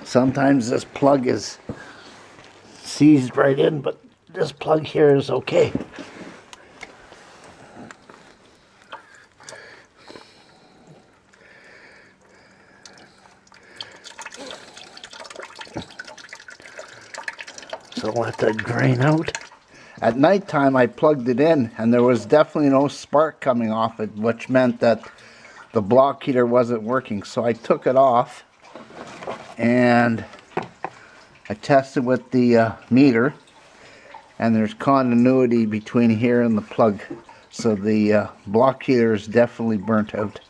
Sometimes this plug is seized right in, but this plug here is okay. So let that drain out. At nighttime I plugged it in and there was definitely no spark coming off it, which meant that the block heater wasn't working. So I took it off and I tested with the meter, and there's continuity between here and the plug. So the block heater is definitely burnt out.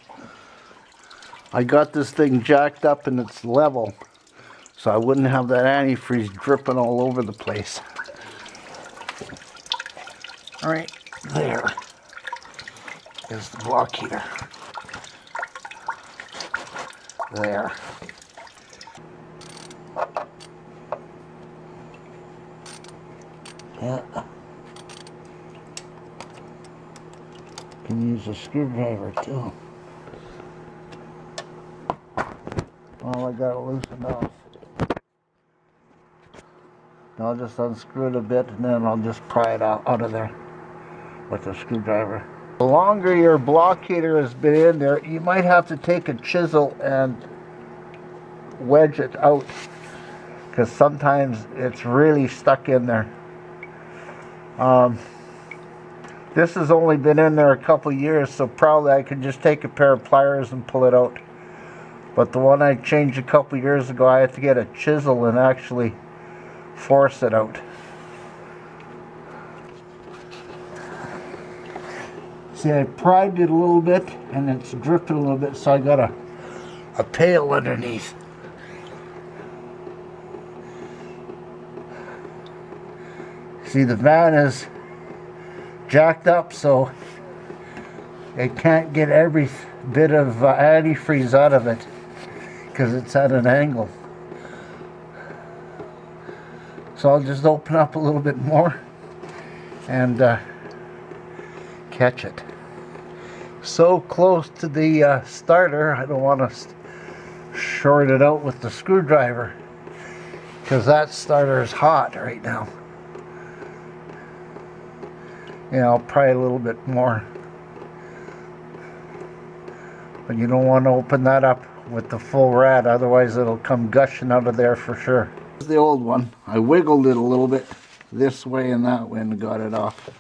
I got this thing jacked up and it's level, so I wouldn't have that antifreeze dripping all over the place. Right there is the block heater. There. Yeah. Can use a screwdriver too. Well, I got it loosened off. Now I'll just unscrew it a bit and then I'll just pry it out of there with a screwdriver. The longer your block heater has been in there, you might have to take a chisel and wedge it out, because sometimes it's really stuck in there. This has only been in there a couple years, so probably I could just take a pair of pliers and pull it out. But the one I changed a couple years ago, I had to get a chisel and actually force it out. See, I pried it a little bit and it's dripping a little bit, so I got a pail underneath. See, the van is jacked up, so it can't get every bit of antifreeze out of it because it's at an angle. So I'll just open up a little bit more and catch it. So close to the starter, I don't want to short it out with the screwdriver because that starter is hot right now. Yeah, I'll pry a little bit more. But you don't want to open that up with the full rad, otherwise it'll come gushing out of there for sure. This is the old one. I wiggled it a little bit this way and that way and got it off.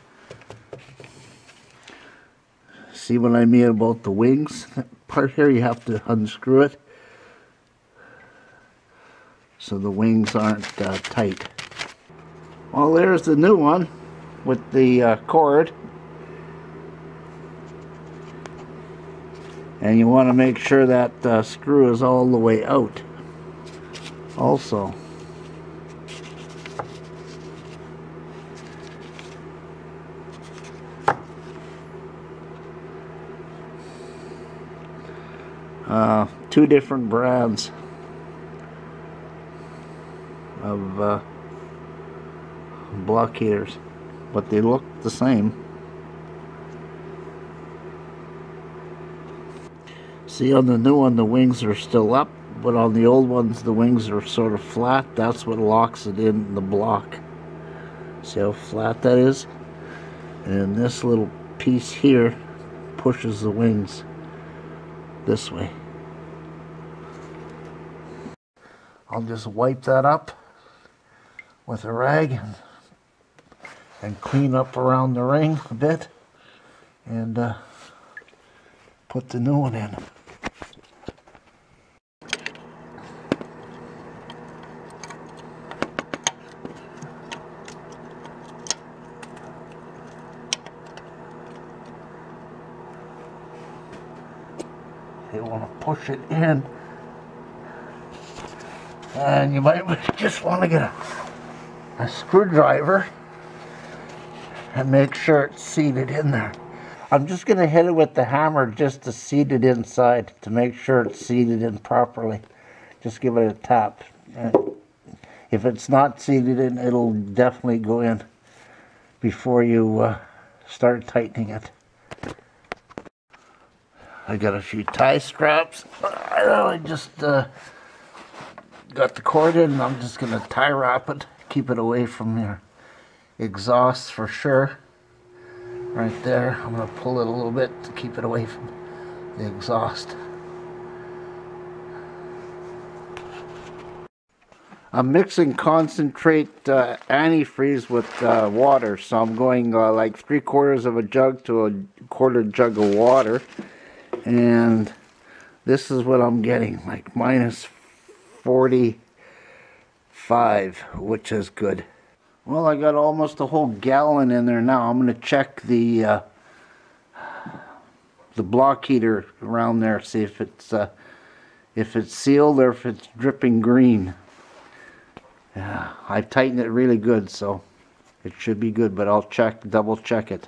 See what I mean about the wings? That part here, you have to unscrew it so the wings aren't tight. Well, there's the new one with the cord, and you want to make sure that screw is all the way out also. Two different brands of block heaters, but they look the same. See, on the new one the wings are still up, but on the old ones the wings are sort of flat. That's what locks it in the block. See how flat that is? And this little piece here pushes the wings this way. I'll just wipe that up with a rag and clean up around the ring a bit and put the new one in. You want to push it in, and you might just want to get a screwdriver and make sure it's seated in there. I'm just going to hit it with the hammer just to seat it inside, to make sure it's seated in properly. Just give it a tap. And if it's not seated in, it'll definitely go in before you start tightening it. I got a few tie straps. I just got the cord in, and I'm just going to tie wrap it, keep it away from your exhaust for sure. Right there, I'm going to pull it a little bit to keep it away from the exhaust. I'm mixing concentrate antifreeze with water, so I'm going like 3/4 of a jug to a quarter jug of water, and this is what I'm getting, like -45, which is good. Well, I got almost a whole gallon in there now. I'm going to check the block heater around there, see if it's sealed or if it's dripping green. Yeah, I tightened it really good, so it should be good, but I'll double check it.